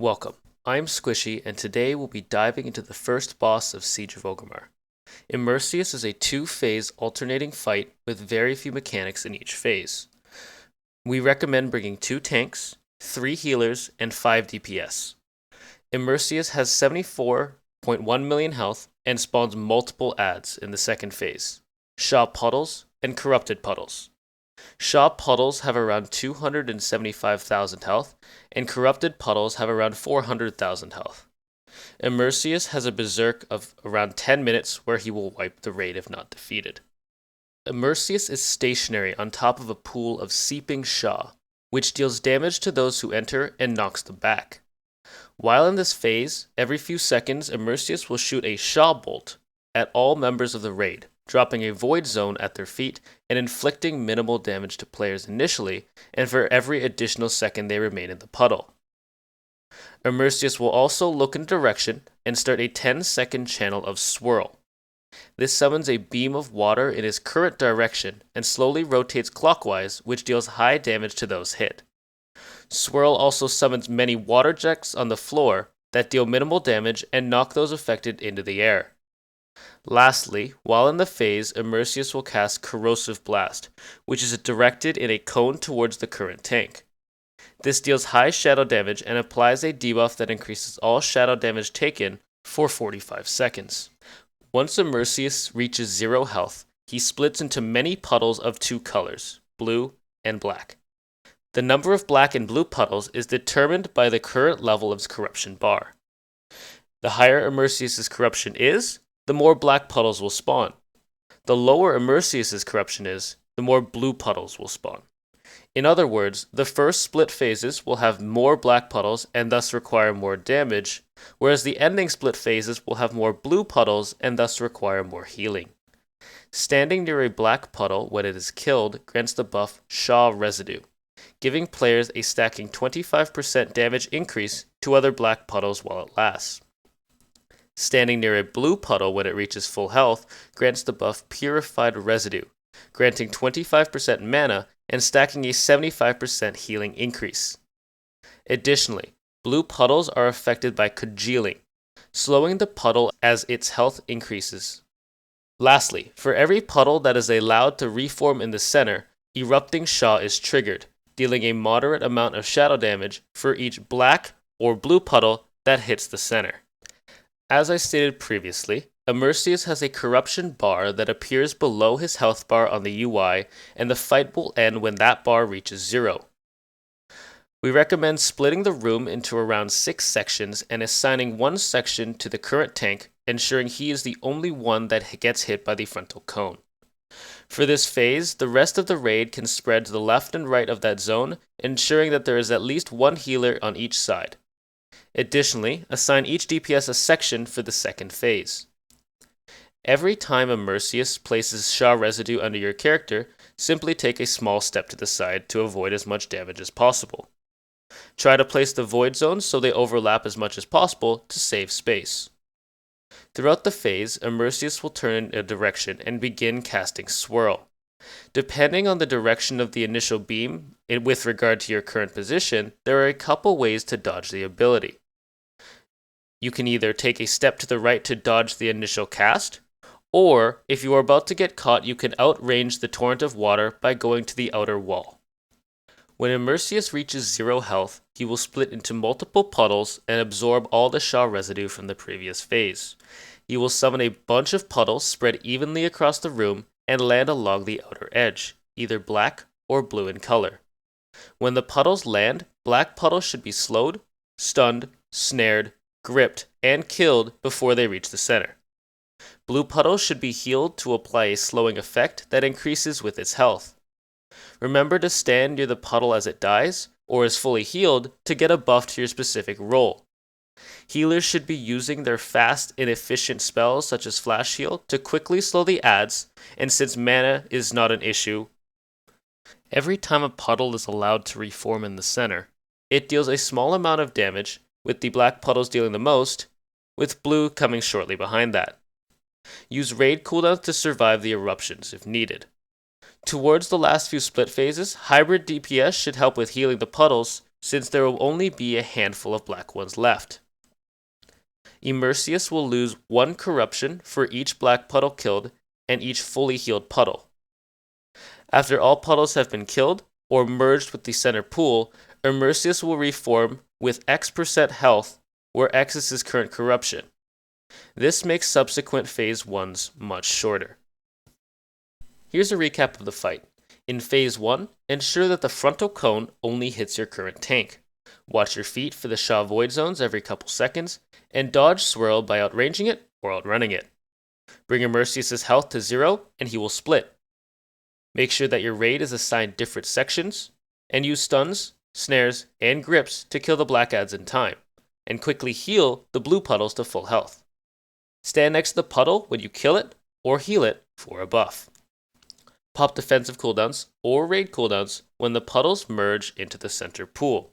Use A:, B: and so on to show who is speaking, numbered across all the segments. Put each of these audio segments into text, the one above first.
A: Welcome, I'm Squishei, and today we'll be diving into the first boss of Siege of Orgrimmar. Immerseus is a two-phase alternating fight with very few mechanics in each phase. We recommend bringing 2 tanks, 3 healers, and 5 DPS. Immerseus has 74.1 million health and spawns multiple adds in the second phase, Shaw Puddles and Corrupted Puddles. Shaw Puddles have around 275,000 health, and Corrupted Puddles have around 400,000 health. Immerseus has a berserk of around 10 minutes where he will wipe the raid if not defeated. Immerseus is stationary on top of a pool of seeping Shaw, which deals damage to those who enter and knocks them back. While in this phase, every few seconds Immerseus will shoot a Shaw Bolt at all members of the raid, dropping a void zone at their feet and inflicting minimal damage to players initially and for every additional second they remain in the puddle. Immerseus will also look in direction and start a 10-second channel of Swirl. This summons a beam of water in his current direction and slowly rotates clockwise, which deals high damage to those hit. Swirl also summons many water jets on the floor that deal minimal damage and knock those affected into the air. Lastly, while in the phase, Immerseus will cast Corrosive Blast, which is directed in a cone towards the current tank. This deals high shadow damage and applies a debuff that increases all shadow damage taken for 45 seconds. Once Immerseus reaches 0 health, he splits into many puddles of 2 colors, blue and black. The number of black and blue puddles is determined by the current level of his corruption bar. The higher Immerseus' corruption is, the more black puddles will spawn. The lower Immerseus' corruption is, the more blue puddles will spawn. In other words, the first split phases will have more black puddles and thus require more damage, whereas the ending split phases will have more blue puddles and thus require more healing. Standing near a black puddle when it is killed grants the buff Shaw Residue, giving players a stacking 25% damage increase to other black puddles while it lasts. Standing near a blue puddle when it reaches full health grants the buff Purified Residue, granting 25% mana and stacking a 75% healing increase. Additionally, blue puddles are affected by congealing, slowing the puddle as its health increases. Lastly, for every puddle that is allowed to reform in the center, Erupting Shaw is triggered, dealing a moderate amount of shadow damage for each black or blue puddle that hits the center. As I stated previously, Immerseus has a corruption bar that appears below his health bar on the UI, and the fight will end when that bar reaches 0. We recommend splitting the room into around 6 sections and assigning one section to the current tank, ensuring he is the only one that gets hit by the frontal cone. For this phase, the rest of the raid can spread to the left and right of that zone, ensuring that there is at least one healer on each side. Additionally, assign each DPS a section for the second phase. Every time Immerseus places Shaw Residue under your character, simply take a small step to the side to avoid as much damage as possible. Try to place the void zones so they overlap as much as possible to save space. Throughout the phase, Immerseus will turn in a direction and begin casting Swirl. Depending on the direction of the initial beam, with regard to your current position, there are a couple ways to dodge the ability. You can either take a step to the right to dodge the initial cast, or if you are about to get caught, you can outrange the torrent of water by going to the outer wall. When Immerseus reaches 0 health, he will split into multiple puddles and absorb all the Shaw Residue from the previous phase. He will summon a bunch of puddles spread evenly across the room and land along the outer edge, either black or blue in color. When the puddles land, black puddles should be slowed, stunned, snared, gripped, and killed before they reach the center. Blue puddles should be healed to apply a slowing effect that increases with its health. Remember to stand near the puddle as it dies, or is fully healed, to get a buff to your specific role. Healers should be using their fast and efficient spells such as Flash Heal to quickly slow the adds, and since mana is not an issue, every time a puddle is allowed to reform in the center, it deals a small amount of damage, with the black puddles dealing the most, with blue coming shortly behind that. Use raid cooldowns to survive the eruptions if needed. Towards the last few split phases, hybrid DPS should help with healing the puddles, since there will only be a handful of black ones left. Immerseus will lose 1 corruption for each black puddle killed and each fully healed puddle. After all puddles have been killed or merged with the center pool, Immerseus will reform with X% health, where X is his current corruption. This makes subsequent Phase 1s much shorter. Here's a recap of the fight. In Phase 1, ensure that the frontal cone only hits your current tank. Watch your feet for the Sha Void Zones every couple seconds, and dodge Swirl by outranging it or outrunning it. Bring Immerseus' health to 0 and he will split. Make sure that your raid is assigned different sections, and use stuns, snares, and grips to kill the black adds in time, and quickly heal the blue puddles to full health. Stand next to the puddle when you kill it or heal it for a buff. Pop defensive cooldowns or raid cooldowns when the puddles merge into the center pool.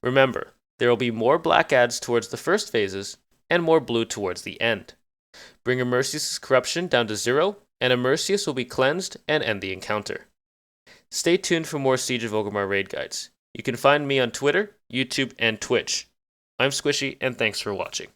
A: Remember, there will be more black adds towards the first phases and more blue towards the end. Bring Immerseus' corruption down to 0, and Immerseus will be cleansed and end the encounter. Stay tuned for more Siege of Orgrimmar raid guides. You can find me on Twitter, YouTube, and Twitch. I'm Squishei, and thanks for watching.